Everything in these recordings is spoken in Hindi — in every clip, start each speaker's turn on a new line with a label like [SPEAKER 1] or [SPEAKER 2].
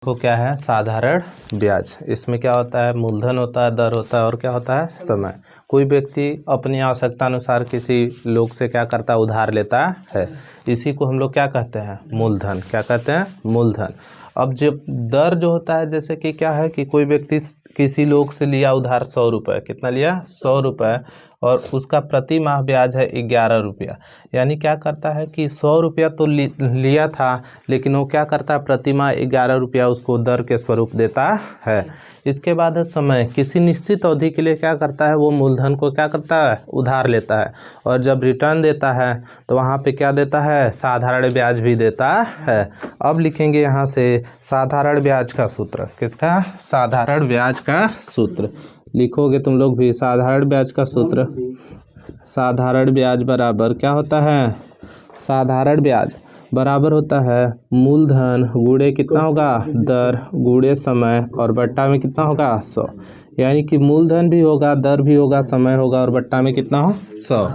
[SPEAKER 1] को क्या है साधारण ब्याज। इसमें क्या होता है मूलधन होता है, दर होता है और क्या होता है समय। कोई व्यक्ति अपनी आवश्यकता अनुसार किसी लोग से क्या करता है उधार लेता है, इसी को हम लोग क्या कहते हैं मूलधन। क्या कहते हैं मूलधन। अब जब दर जो होता है जैसे कि क्या है कि कोई व्यक्ति किसी लोग से लिया उधार 100 रुपये, कितना लिया 100 रुपये, और उसका प्रति माह ब्याज है 11 रुपया। यानी क्या करता है कि 100 रुपया तो लिया था, लेकिन वो क्या करता है प्रति माह 11 रुपया उसको दर के स्वरूप देता है। इसके बाद है समय। किसी निश्चित अवधि के लिए क्या करता है वो मूलधन को क्या करता है उधार लेता है, और जब रिटर्न देता है तो वहाँ पे क्या देता है साधारण ब्याज भी देता है। अब लिखेंगे यहाँ से साधारण ब्याज का सूत्र। किसका साधारण ब्याज का सूत्र लिखोगे तुम लोग भी। साधारण ब्याज का सूत्र, साधारण ब्याज बराबर क्या होता है, साधारण ब्याज बराबर होता है मूलधन गुणे कितना होगा दर गुणे समय और बट्टा में कितना होगा 100। यानी कि मूलधन भी होगा, दर भी होगा, समय होगा और बट्टा में कितना हो 100।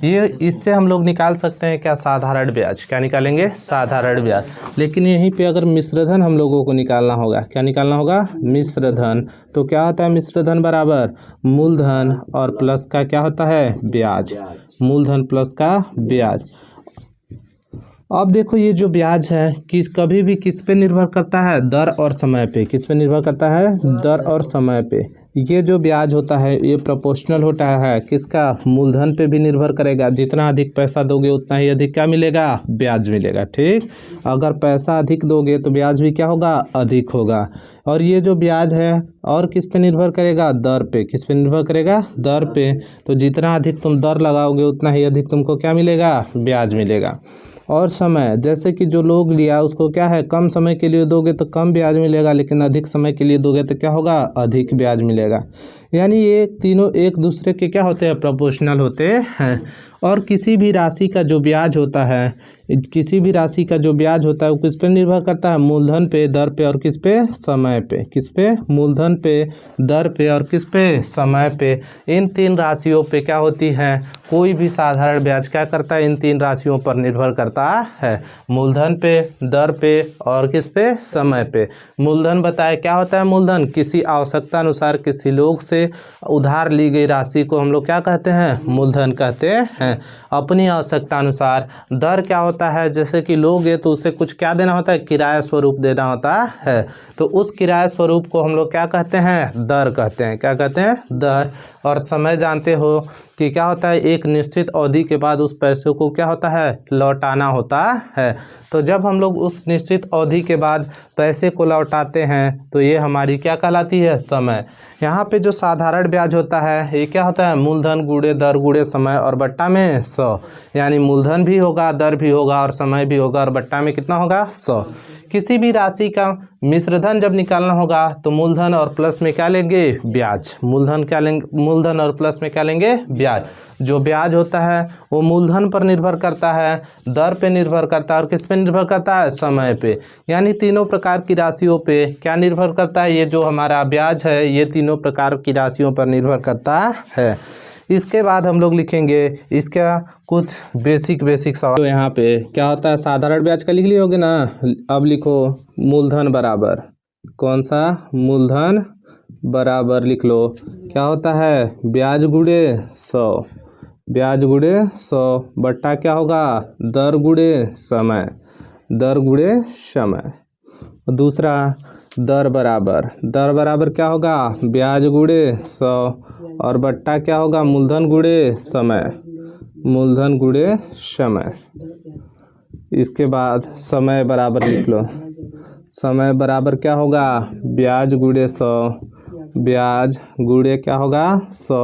[SPEAKER 1] ये इससे हम लोग निकाल सकते हैं क्या साधारण ब्याज। क्या निकालेंगे साधारण ब्याज। लेकिन यहीं पे अगर मिश्रधन हम लोगों को निकालना होगा, क्या निकालना होगा मिश्रधन। तो क्या होता है मिश्रधन बराबर मूलधन और प्लस का क्या होता है ब्याज, मूलधन प्लस का ब्याज। अब देखो ये जो ब्याज है किस कभी भी किस पे निर्भर करता है दर और समय पे। किस पे निर्भर करता है दर और समय पे। ये जो ब्याज होता है ये प्रोपोर्शनल होता है किसका मूलधन पे भी निर्भर करेगा। जितना अधिक पैसा दोगे उतना ही अधिक क्या मिलेगा ब्याज मिलेगा। ठीक, अगर पैसा अधिक दोगे तो ब्याज भी क्या होगा अधिक होगा। और ये जो ब्याज है और किस पे निर्भर करेगा दर पे। किस पे निर्भर करेगा दर पे। तो जितना अधिक तुम दर लगाओगे उतना ही अधिक तुमको क्या मिलेगा ब्याज मिलेगा। और समय, जैसे कि जो लोग लिया उसको क्या है कम समय के लिए दोगे तो कम ब्याज मिलेगा, लेकिन अधिक समय के लिए दोगे तो क्या होगा अधिक ब्याज मिलेगा। यानी ये तीनों एक दूसरे के क्या होते हैं प्रोपोर्शनल होते हैं। और किसी भी राशि का जो ब्याज होता है, किसी भी राशि का जो ब्याज होता है वो किस पे निर्भर करता है मूलधन पे, दर पे और किस पे समय पे। किस पे मूलधन पे, दर पे और किस पे समय पे। इन तीन राशियों पे क्या होती है कोई भी साधारण ब्याज क्या करता है इन तीन राशियों पर निर्भर करता है, मूलधन पे, दर पे और किस पे समय पे। मूलधन बताए क्या होता है मूलधन किसी आवश्यकता अनुसार किसी लोग से उधार ली गई राशि को हम लोग क्या कहते हैं मूलधन कहते हैं अपनी आवश्यकता अनुसार। दर क्या होता है जैसे कि लोगे तो उसे कुछ क्या देना होता है किराया स्वरूप देना होता है, तो उस किराया स्वरूप को हम लोग क्या कहते हैं दर कहते हैं। क्या कहते हैं दर। और समय जानते हो कि क्या होता है एक निश्चित अवधि के बाद उस पैसे को क्या होता है लौटाना होता है। तो जब हम लोग उस निश्चित अवधि के बाद पैसे को लौटाते हैं तो ये हमारी क्या कहलाती है समय। यहाँ पे जो साधारण ब्याज होता है ये क्या होता है मूलधन गुणे दर गुणे समय और बट्टा में 100। यानी मूलधन भी होगा, दर भी होगा और समय भी होगा और बट्टा में कितना होगा 100। किसी भी राशि का मिश्रधन जब निकालना होगा तो मूलधन और प्लस में क्या लेंगे ब्याज। मूलधन क्या लेंगे, मूलधन और प्लस में क्या लेंगे ब्याज। जो ब्याज होता है वो मूलधन पर निर्भर करता है, दर पे निर्भर करता है और किस पे निर्भर करता है समय पे। यानी तीनों प्रकार की राशियों पे क्या निर्भर करता है ये जो हमारा ब्याज है ये तीनों प्रकार की राशियों पर निर्भर करता है। इसके बाद हम लोग लिखेंगे इसका कुछ बेसिक सवाल। तो यहाँ पे क्या होता है साधारण ब्याज का लिख लिए होगे ना। अब लिखो मूलधन बराबर कौन सा मूलधन बराबर लिख लो क्या होता है ब्याज गुणे 100, ब्याज गुणे 100 बट्टा क्या होगा दर गुणे समय, दर गुणे समय। दूसरा दर बराबर क्या होगा ब्याज गुणे 100 और बट्टा क्या होगा मूलधन गुणे समय, मूलधन गुणे समय। इसके बाद समय बराबर लिख लो। समय बराबर क्या होगा ब्याज गुणे 100, ब्याज गुणे क्या होगा 100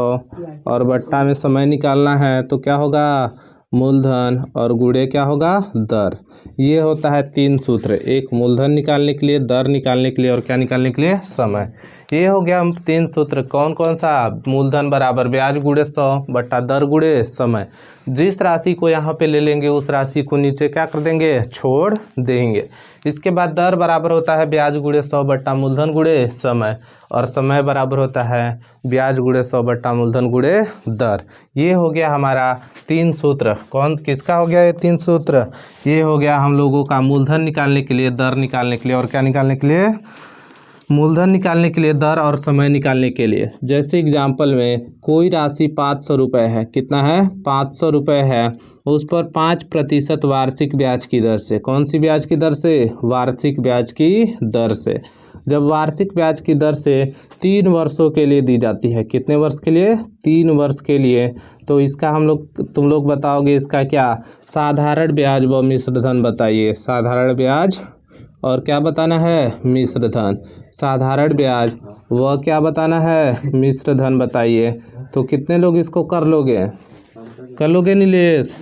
[SPEAKER 1] और बट्टा में समय निकालना है तो क्या होगा मूलधन और गुणे क्या होगा दर। ये होता है तीन सूत्र, एक मूलधन निकालने के लिए, दर निकालने के लिए और क्या निकालने के लिए समय। ये हो गया हम तीन सूत्र। कौन कौन सा मूलधन बराबर ब्याज गुणे 100 बट्टा दर गुणे समय। जिस राशि को यहाँ पे ले लेंगे उस राशि को नीचे क्या कर देंगे छोड़ देंगे। इसके बाद दर बराबर होता है ब्याज गुणे 100 बट्टा मूलधन गुणे समय, और समय बराबर होता है ब्याज गुणे 100 बट्टा मूलधन गुणे दर। ये हो गया हमारा तीन सूत्र। कौन किसका हो गया ये तीन सूत्र, ये हो गया हम लोगों का मूलधन निकालने के लिए, दर निकालने के लिए और क्या निकालने के लिए, मूलधन निकालने के लिए, दर और समय निकालने के लिए। जैसे एग्जाम्पल में कोई राशि 500 रुपये है, कितना है, 500 रुपये है, उस पर 5% वार्षिक ब्याज की दर से, कौन सी ब्याज की दर से, वार्षिक ब्याज की दर से। जब वार्षिक ब्याज की दर से 3 वर्षों के लिए दी जाती है, कितने वर्ष के लिए, 3 वर्ष के लिए, तो इसका तुम लोग बताओगे इसका क्या, साधारण ब्याज व मिश्र धन बताइए। साधारण ब्याज और क्या बताना है, मिश्र धन। साधारण ब्याज व क्या बताना है, मिश्र धन बताइए। तो कितने लोग इसको कर लोगे नीलेश।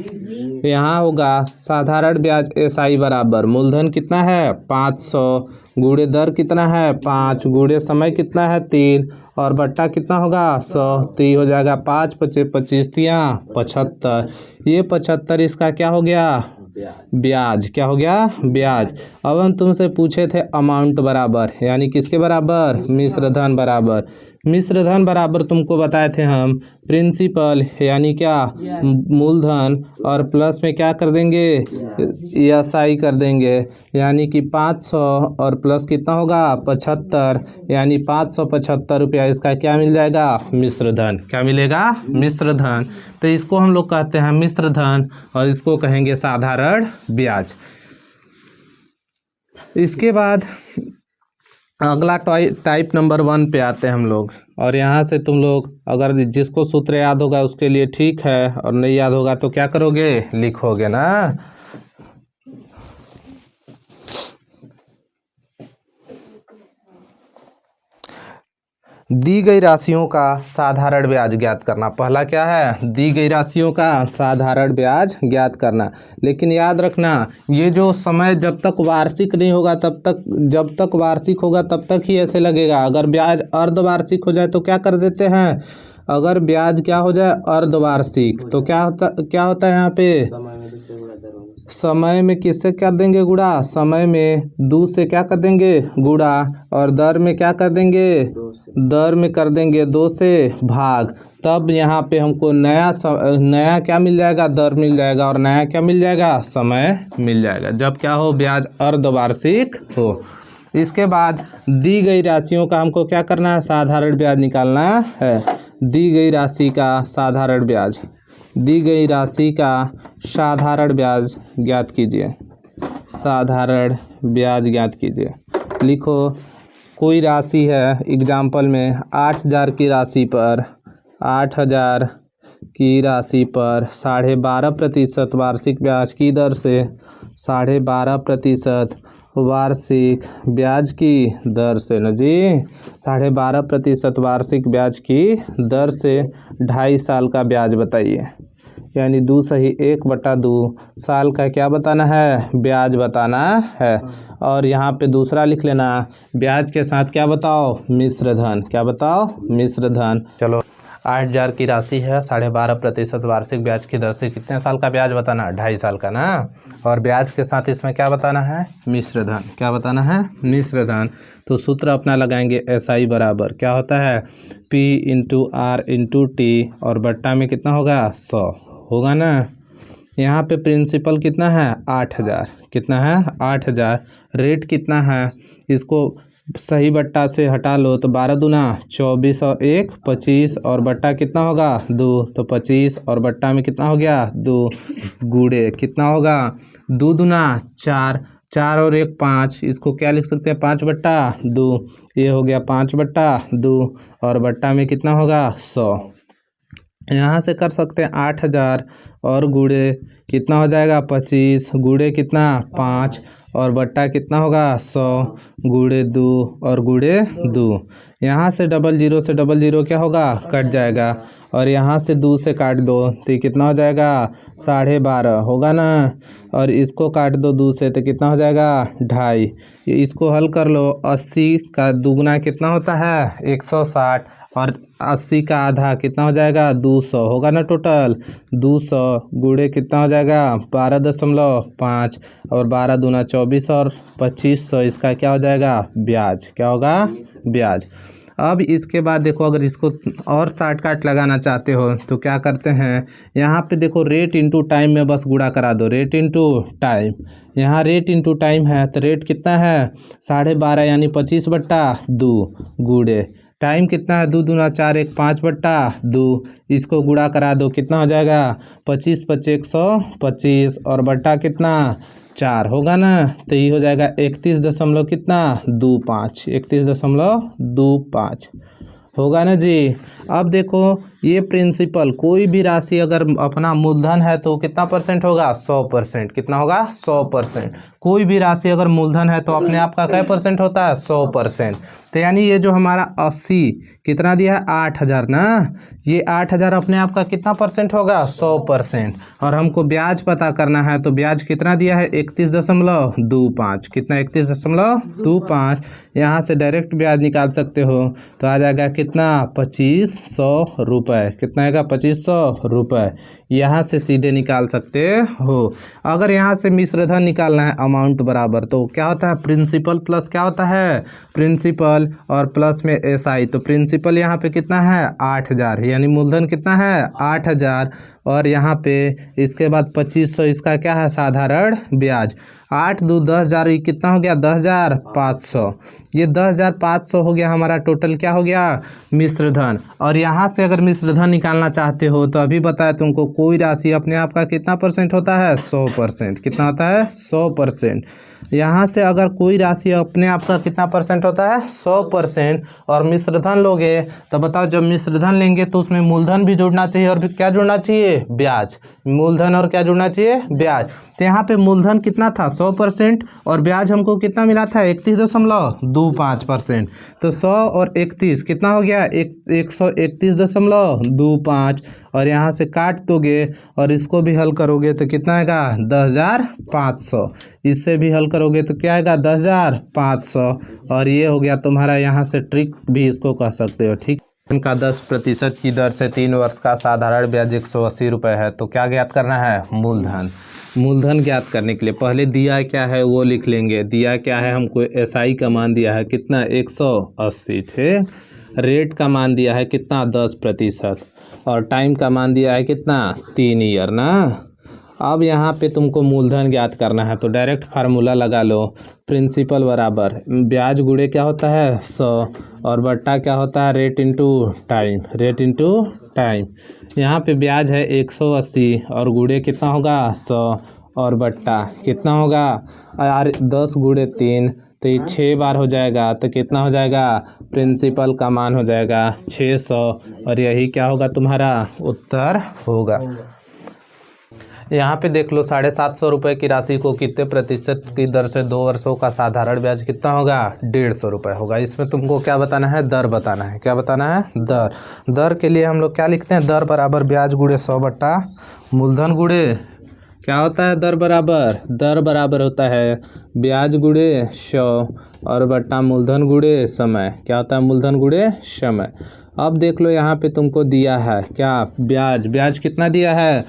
[SPEAKER 1] यहाँ होगा साधारण ब्याज SI बराबर मूलधन कितना है 500 गुणे दर कितना है 5 गुणे समय कितना है 3 और बट्टा कितना होगा 100। तो ये हो जाएगा 5 × 25 = 75। ये 75 इसका क्या हो गया, ब्याज। क्या हो गया, ब्याज। अब हम तुमसे पूछे थे अमाउंट बराबर, यानी किसके बराबर, मिश्र धन बराबर। मिश्र धन बराबर तुमको बताए थे हम प्रिंसिपल यानी क्या, मूलधन और प्लस में क्या कर देंगे, SI कर देंगे, यानी कि 500 और प्लस कितना होगा 75, यानी 575 रुपया इसका क्या मिल जाएगा, मिश्र धन। क्या मिलेगा, मिश्र धन। तो इसको हम लोग कहते हैं मिश्र धन और इसको कहेंगे साधारण ब्याज। इसके बाद अगला टाइप नंबर 1 पे आते हैं हम लोग। और यहाँ से तुम लोग अगर जिसको सूत्र याद होगा उसके लिए ठीक है, और नहीं याद होगा तो क्या करोगे, लिखोगे ना। दी गई राशियों का साधारण ब्याज ज्ञात करना। पहला क्या है, दी गई राशियों का साधारण ब्याज ज्ञात करना। लेकिन याद रखना ये जो समय जब तक वार्षिक नहीं होगा तब तक, जब तक वार्षिक होगा तब तक ही ऐसे लगेगा। अगर ब्याज अर्धवार्षिक हो जाए तो क्या कर देते हैं, अगर ब्याज क्या हो जाए अर्धवार्षिक तो क्या होता है यहाँ पे, समय में किससे कर देंगे गुणा, समय में 2 से क्या कर देंगे गुणा, और दर में क्या कर देंगे, दर में कर देंगे 2 से भाग। तब यहाँ पे हमको नया क्या मिल जाएगा, दर मिल जाएगा, और नया क्या मिल जाएगा, समय मिल जाएगा, जब क्या हो, ब्याज अर्धवार्षिक हो। इसके बाद दी गई राशियों का हमको क्या करना है, साधारण ब्याज निकालना है। दी गई राशि का साधारण ब्याज, दी गई राशि का साधारण ब्याज ज्ञात कीजिए। साधारण ब्याज ज्ञात कीजिए। लिखो कोई राशि है एग्जाम्पल में 8000 की राशि पर, 8000 की राशि पर 12.5% वार्षिक ब्याज की दर से, 12.5% वार्षिक ब्याज की दर से न जी, 12.5% वार्षिक ब्याज की दर से 2.5 साल का ब्याज बताइए। यानी 2 सही 1/2 साल का क्या बताना है, ब्याज बताना है। और यहाँ पे दूसरा लिख लेना, ब्याज के साथ क्या बताओ, मिश्र धन। क्या बताओ, मिश्र धन। चलो 8000 की राशि है, 12.5% वार्षिक ब्याज की दर से कितने साल का ब्याज बताना, 2.5 साल का ना। और ब्याज के साथ इसमें क्या बताना है, मिश्र धन। क्या बताना है, मिश्र धन। तो सूत्र अपना लगाएंगे SI बराबर क्या होता है, P × R × T और बट्टा में कितना होगा 100 होगा ना। यहाँ पे प्रिंसिपल कितना है 8000, कितना है 8000, रेट कितना है, इसको सही बट्टा से हटा लो तो 12 दूना 24 और 1 25 और बट्टा कितना होगा 2, तो 25 और बट्टा में कितना हो गया 2 गुणे कितना होगा 2 दूना 4, 4 और 1 5, इसको क्या लिख सकते हैं 5/2, ये हो गया 5/2 और बट्टा में कितना होगा 100। यहाँ से कर सकते हैं 8000 और गुणे कितना हो जाएगा 25 गुणे कितना 5 और बट्टा कितना होगा 100 गुणे 2 और गुणे 2। यहाँ से 00 से 00 क्या होगा कट जाएगा और यहाँ से 2 से काट दो तो ये कितना हो जाएगा 12.5 होगा ना। और इसको काट दो 2 से तो कितना हो जाएगा 2.5। इसको हल कर लो, 80 का दुगुना कितना होता है 160 और 80 का आधा कितना हो जाएगा 200 होगा ना। टोटल 200 गुणे कितना हो जाएगा 12.5 और 12 दूना 24 और 2500, इसका क्या हो जाएगा ब्याज। क्या होगा ब्याज। अब इसके बाद देखो, अगर इसको और शॉर्टकट लगाना चाहते हो तो क्या करते हैं, यहाँ पे देखो रेट इनटू टाइम में बस गुणा करा दो, रेट इनटू टाइम। यहाँ रेट इनटू टाइम है तो रेट कितना है 12.5 यानी 25/2 गुणे टाइम कितना है 2 दूना 4 1 5/2। इसको गुणा करा दो, कितना हो जाएगा 25 25 125 और बट्टा कितना 4 होगा ना, तो ये हो जाएगा 31 दशमलव कितना 25, 31.25 होगा ना जी। अब देखो ये प्रिंसिपल, कोई भी राशि अगर अपना मूलधन है तो कितना परसेंट होगा 100%। कितना होगा 100%। कोई भी राशि अगर मूलधन है तो अपने आप का क्या परसेंट होता है 100%। तो यानी ये जो हमारा 80 कितना दिया है 8000 ना, ये 8000 अपने आप का कितना परसेंट होगा 100%। और हमको ब्याज पता करना है तो ब्याज कितना दिया है 31.25। कितना 31.25। यहाँ से डायरेक्ट ब्याज निकाल सकते हो तो आ जाएगा कितना 2500 रुपये। कितना आएगा 2500 रुपये। यहाँ से सीधे निकाल सकते हो। अगर यहाँ से मिश्रधन निकालना है अमाउंट बराबर, तो क्या होता है प्रिंसिपल प्लस क्या होता है प्रिंसिपल और प्लस में एसआई। तो प्रिंसिपल यहाँ पे कितना है 8000 यानी मूलधन कितना है 8000 और यहाँ पे इसके बाद 2500 इसका क्या है साधारण ब्याज। 8 2 10,000 ये कितना हो गया 10,500। ये 10,500 हो गया हमारा टोटल क्या हो गया मिश्रधन। और यहाँ से अगर मिश्रधन निकालना चाहते हो तो अभी बताया तुमको, कोई राशि अपने आप का कितना परसेंट होता है 100%। कितना होता है 100%। यहाँ से अगर कोई राशि अपने आप का कितना परसेंट होता है 100% और मिश्रधन लोगे तो बताओ, जब मिश्रधन लेंगे तो उसमें मूलधन भी जुड़ना चाहिए और क्या जुड़ना चाहिए ब्याज। मूलधन और क्या जुड़ना चाहिए ब्याज। तो यहाँ पे मूलधन कितना था 100% और ब्याज हमको कितना मिला था 31.25%। तो 100 और 31 कितना हो गया 131.25 और यहाँ से काट दोगे और इसको भी हल करोगे तो कितना आएगा 10,500। इससे भी हल करोगे तो क्या आएगा 10,500 और ये हो गया तुम्हारा। यहाँ से ट्रिक भी इसको कह सकते हो। ठीक, इनका 10% की दर से 3 वर्ष का साधारण ब्याज 180 रुपये है। तो क्या ज्ञात करना है मूलधन। मूलधन ज्ञात करने के लिए पहले दिया क्या है वो लिख लेंगे। दिया क्या है हमको एसआई का मान दिया है कितना 180 थे। रेट का मान दिया है कितना 10% और टाइम का मान दिया है कितना 3 ईयर ना। अब यहाँ पे तुमको मूलधन ज्ञात करना है तो डायरेक्ट फार्मूला लगा लो। प्रिंसिपल बराबर ब्याज गुणे क्या होता है 100 और बट्टा क्या होता है rate into time. Rate into time. यहाँ पे ब्याज है 180 और गुणे कितना होगा 100 और बट्टा कितना होगा यार 10 गुणे 3 तो ये 6 बार हो जाएगा। तो कितना हो जाएगा प्रिंसिपल का मान हो जाएगा 600 और यही क्या होगा तुम्हारा उत्तर होगा। यहाँ पे देख लो 750 रुपये की राशि को कितने प्रतिशत की दर से 2 वर्षों का साधारण ब्याज कितना होगा 150 रुपये होगा। इसमें तुमको क्या बताना है दर बताना है। क्या बताना है दर। दर के लिए हम लोग क्या लिखते हैं दर बराबर ब्याज गुणे 100 बट्टा मूलधन गुणे क्या होता है दर बराबर होता है ब्याज गुणे 100 और बट्टा मूलधन गुणे समय। क्या होता है मूलधन गुणे समय। अब देख लो यहाँ पे तुमको दिया है क्या ब्याज कितना दिया है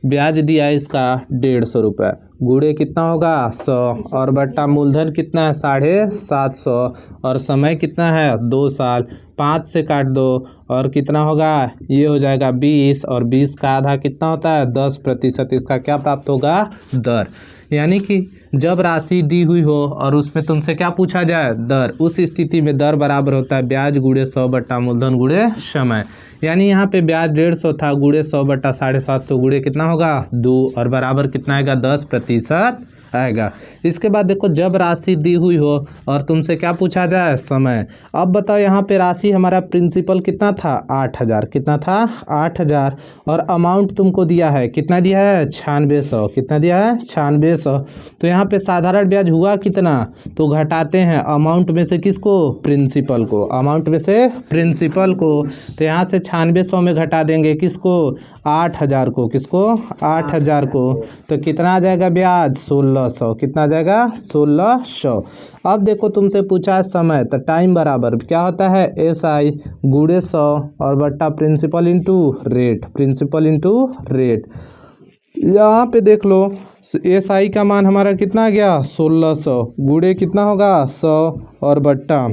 [SPEAKER 1] ब्याज दिया है इसका 150 रुपये गुणे कितना होगा 100 और बट्टा मूलधन कितना है 750 और समय कितना है 2 साल। 5 से काट दो और कितना होगा ये हो जाएगा 20 और 20 का आधा कितना होता है 10%। इसका क्या प्राप्त होगा दर। यानी कि जब राशि दी हुई हो और उसमें तुमसे क्या पूछा जाए दर, उस स्थिति में दर बराबर होता है ब्याज गुणे 100 बट्टा मूलधन गुणे समय। यानी यहाँ पे ब्याज 150 था गुणे 100 बट्टा 750 गुणे कितना होगा 2 और बराबर कितना आएगा 10% आएगा। इसके बाद देखो जब राशि दी हुई हो और तुमसे क्या पूछा जाए समय। अब बताओ यहाँ पे राशि हमारा प्रिंसिपल कितना था 8000। कितना था 8000 और अमाउंट तुमको दिया है कितना दिया है 9600। कितना दिया है 9600। तो यहाँ पे साधारण ब्याज हुआ कितना तो घटाते हैं अमाउंट में से किसको प्रिंसिपल को। अमाउंट में से प्रिंसिपल को तो यहाँ से 9600 में घटा देंगे किसको 8000 को। किसको 8000 को। तो कितना आ जाएगा ब्याज 1600। कितना आ जाएगा 1600। अब देखो तुमसे पूछा समय तो टाइम बराबर क्या होता है एसआई गुणे 100 और बट्टा principal into rate. Principal into rate. यहाँ पे देख लो एसआई का मान हमारा कितना आ गया 1600 गुणे कितना होगा 100 और बट्टा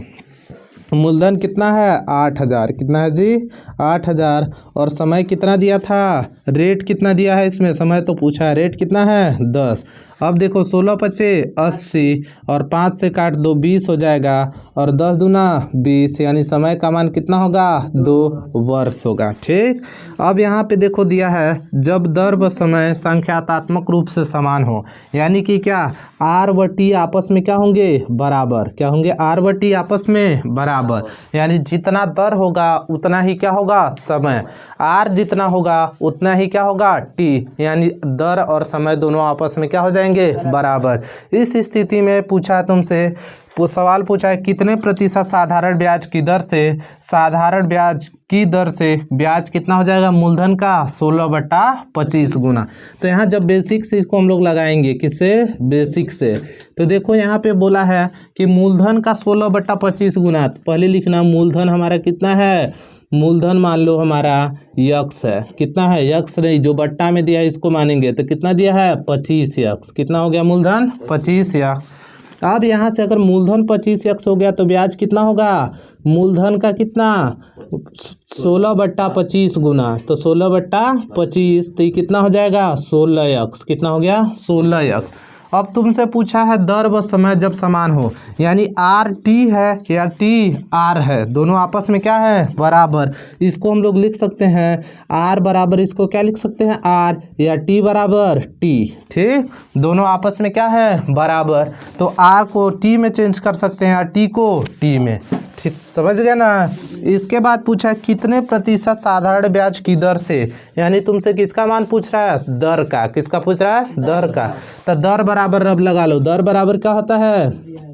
[SPEAKER 1] मूलधन कितना है 8,000, कितना है जी 8,000। और समय कितना दिया था, रेट कितना दिया है इसमें, समय तो पूछा है, रेट कितना है 10। अब देखो 16 पचे 80 और 5 से काट दो 20 हो जाएगा और 10 दूना 20, यानी समय का मान कितना होगा 2 वर्ष होगा। ठीक, अब यहाँ पे देखो दिया है जब दर व समय संख्यात्मक रूप से समान हो, यानी कि क्या आर व टी आपस में क्या होंगे बराबर, क्या होंगे आर व टी आपस में बराबर, यानी जितना दर होगा उतना ही क्या होगा समय, आर जितना होगा उतना ही क्या होगा टी, यानी दर और समय दोनों आपस में क्या हो जाएंगे बराबर। इस स्थिति में पूछा है तुमसे, सवाल पूछा है कितने प्रतिशत साधारण ब्याज की दर से, साधारण ब्याज की दर से ब्याज कितना हो जाएगा मूलधन का 16/25 गुना। तो यहाँ जब बेसिक से इसको हम लोग लगाएंगे, किससे बेसिक से, तो देखो यहाँ पे बोला है कि मूलधन का 16/25 गुना, पहले लिखना मूलधन हमारा कितना है, मूलधन मान लो हमारा यक्स है, कितना है यक्स नहीं, जो बट्टा में दिया है इसको मानेंगे, तो कितना दिया है 25 यक्स, कितना हो गया मूलधन 25 यक्स। अब यहाँ से अगर मूलधन 25 यक्स हो गया तो ब्याज कितना होगा, मूलधन का कितना 16/25 गुना, तो 16/25 तो ये कितना हो जाएगा 16 यक्स, कितना हो गया 16 यक्स। अब तुमसे पूछा है दर व समय जब समान हो, यानी आर टी है या टी आर है, दोनों आपस में क्या है बराबर, इसको हम लोग लिख सकते हैं आर बराबर, इसको क्या लिख सकते हैं आर, या टी बराबर टी। ठीक, दोनों आपस में क्या है बराबर, तो आर को टी में चेंज कर सकते हैं या टी को टी में। ठीक, समझ गए ना। इसके बाद पूछा है कितने प्रतिशत साधारण ब्याज की दर से, यानी तुमसे किसका मान पूछ रहा है दर का, किसका पूछ रहा है दर का, तो दर बराबर रब लगा लो, दर बराबर क्या होता है,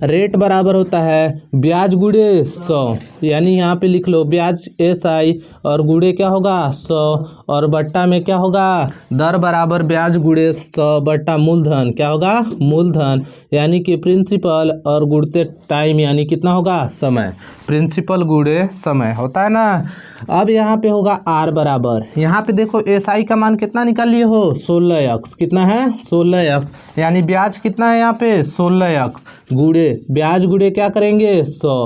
[SPEAKER 1] रेट बराबर होता है ब्याज गुणे 100, यानी यहाँ पे लिख लो ब्याज SI और गुणे क्या होगा 100 और बट्टा में क्या होगा दर बराबर ब्याज गुणे 100 बट्टा मूलधन क्या होगा मूलधन, यानी कि प्रिंसिपल और गुणते टाइम, यानी कितना होगा समय, प्रिंसिपल गुणे समय होता है ना। अब यहाँ पे होगा आर बराबर, यहाँ पे देखो SI का मान कितना निकाल लिए हो 16 यक्स, कितना है 16 यक्स, यानी ब्याज कितना है यहाँ पे 16 यक्स गुणे ब्याज गुणे क्या करेंगे 100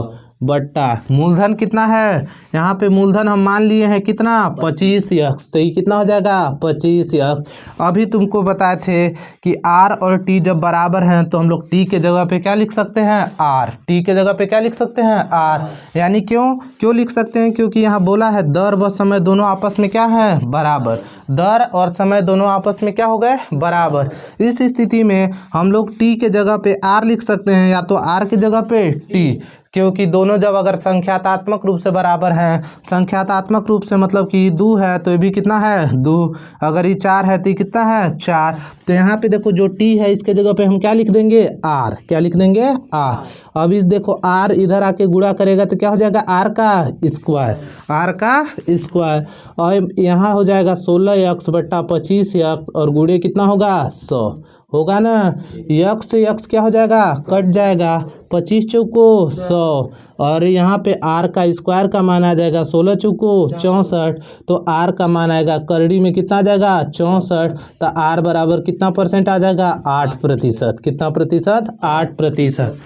[SPEAKER 1] बट्टा मूलधन कितना है, यहाँ पे मूलधन हम मान लिए हैं कितना 25 यक्स, तो ये कितना हो जाएगा 25 यक्स। अभी तुमको बताए थे कि आर और टी जब बराबर हैं तो हम लोग टी के जगह पे क्या लिख सकते हैं आर, टी के जगह पे क्या लिख सकते हैं आर, यानी क्यों लिख सकते हैं, क्योंकि यहाँ बोला है दर व समय दोनों आपस में क्या है बराबर, दर और समय दोनों आपस में क्या हो गए बराबर। इस स्थिति में हम लोग टी के जगह पे आर लिख सकते हैं या तो आर की जगह पे टी, क्योंकि दोनों जब अगर संख्यात्मक रूप से बराबर हैं, संख्यात्मक रूप से मतलब कि 2 है तो ये भी कितना है 2, अगर ये 4 है तो ये कितना है 4, तो यहाँ पे देखो जो टी है इसके जगह पे हम क्या लिख देंगे आर, क्या लिख देंगे आर। अब इस देखो आर इधर आके गुणा करेगा तो क्या हो जाएगा आर का स्क्वायर, आर का स्क्वायर, और यहाँ हो जाएगा 16 यक्स बट्टा 25 यक्स और गुणे कितना होगा 100 होगा ना, यक्स से यक्स क्या हो जाएगा कट जाएगा, 25 चौको 100 और यहाँ पे आर का स्क्वायर का मान आ जाएगा 16 चौको 64, तो आर का मान आएगा करड़ी में कितना आ जाएगा 64, तो आर बराबर कितना परसेंट आ जाएगा 8%, कितना प्रतिशत 8%,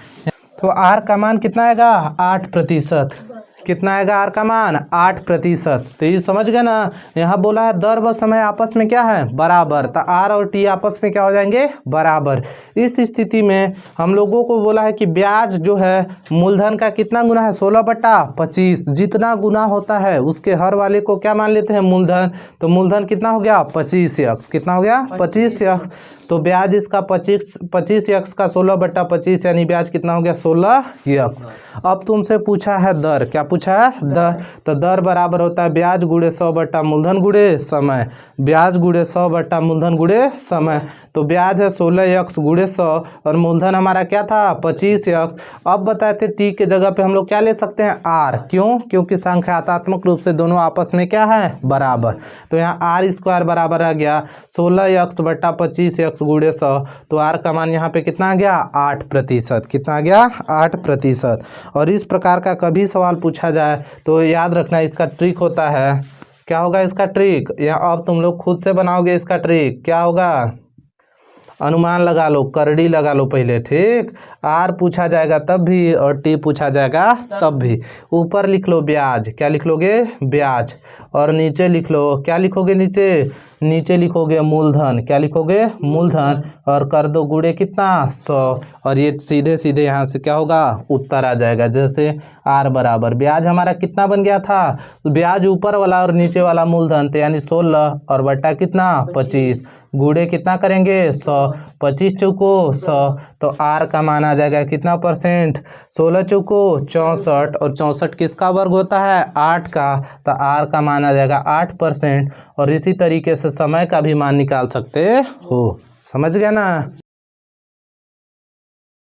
[SPEAKER 1] तो आर का मान कितना आएगा 8%, कितना आएगा आर का मान 8%। तो ये समझ गए ना, यहाँ बोला है दर व समय आपस में क्या है बराबर, तो आर और टी आपस में क्या हो जाएंगे बराबर। इस स्थिति में हम लोगों को बोला है कि ब्याज जो है मूलधन का कितना गुना है 16/25, जितना गुना होता है उसके हर वाले को क्या मान लेते हैं मूलधन, तो मूलधन कितना हो गया 25 यक्स, कितना हो गया 25 यक्स, तो ब्याज इसका 25 यक्स का 16/25 यानी ब्याज कितना हो गया 16 यक्स। अब तुमसे पूछा है दर, क्या पूछा है दर, तो दर बराबर होता है ब्याज गुणे 100 बट्टा मूलधन गुणे समय, ब्याज गुणे 100 बट्टा मूलधन गुणे समय, तो ब्याज है 16 यक्स गुणे 100 और मूलधन हमारा क्या था 25 यक्स। अब बताए थे टी के जगह पे हम लोग क्या ले सकते हैं आर, क्योंकि संख्यात्मक रूप से दोनों आपस में क्या है बराबर, तो यहाँ आर स्क्वायर बराबर आ गया 16 यक्स बट्टा 25 यक्स गुणे 100, तो आर का मान यहाँ पे कितना आ गया 8%, कितना आ गया 8%। और इस प्रकार का कभी सवाल पूछा जाए तो याद रखना इसका ट्रिक होता है, क्या होगा इसका ट्रिक, या अब तुम लोग खुद से बनाओगे इसका ट्रिक, क्या होगा, अनुमान लगा लो, करड़ी लगा लो पहले, ठीक। आर पूछा जाएगा तब भी और टी पूछा जाएगा तब भी। ऊपर लिख लो ब्याज, क्या लिख लोगे, ब्याज। और नीचे लिख लो, क्या लिखोगे नीचे, नीचे लिखोगे मूलधन, क्या लिखोगे, मूलधन। और कर दो गुणे कितना, 100। और ये सीधे सीधे यहाँ से क्या होगा, उत्तर आ जाएगा। जैसे आर बराबर ब्याज हमारा कितना बन गया था, ब्याज ऊपर वाला और नीचे वाला मूलधन, तो यानी 16 और बट्टा कितना 25, गुणे कितना करेंगे 100, 25 चौको 100, तो आर का मान आ जाएगा कितना परसेंट, 16 चौको 64, और 64 किसका वर्ग होता है, 8 का, तो आर का मान आ जाएगा 8%। और इसी तरीके से समय का भी मान निकाल सकते हो, समझ गया ना।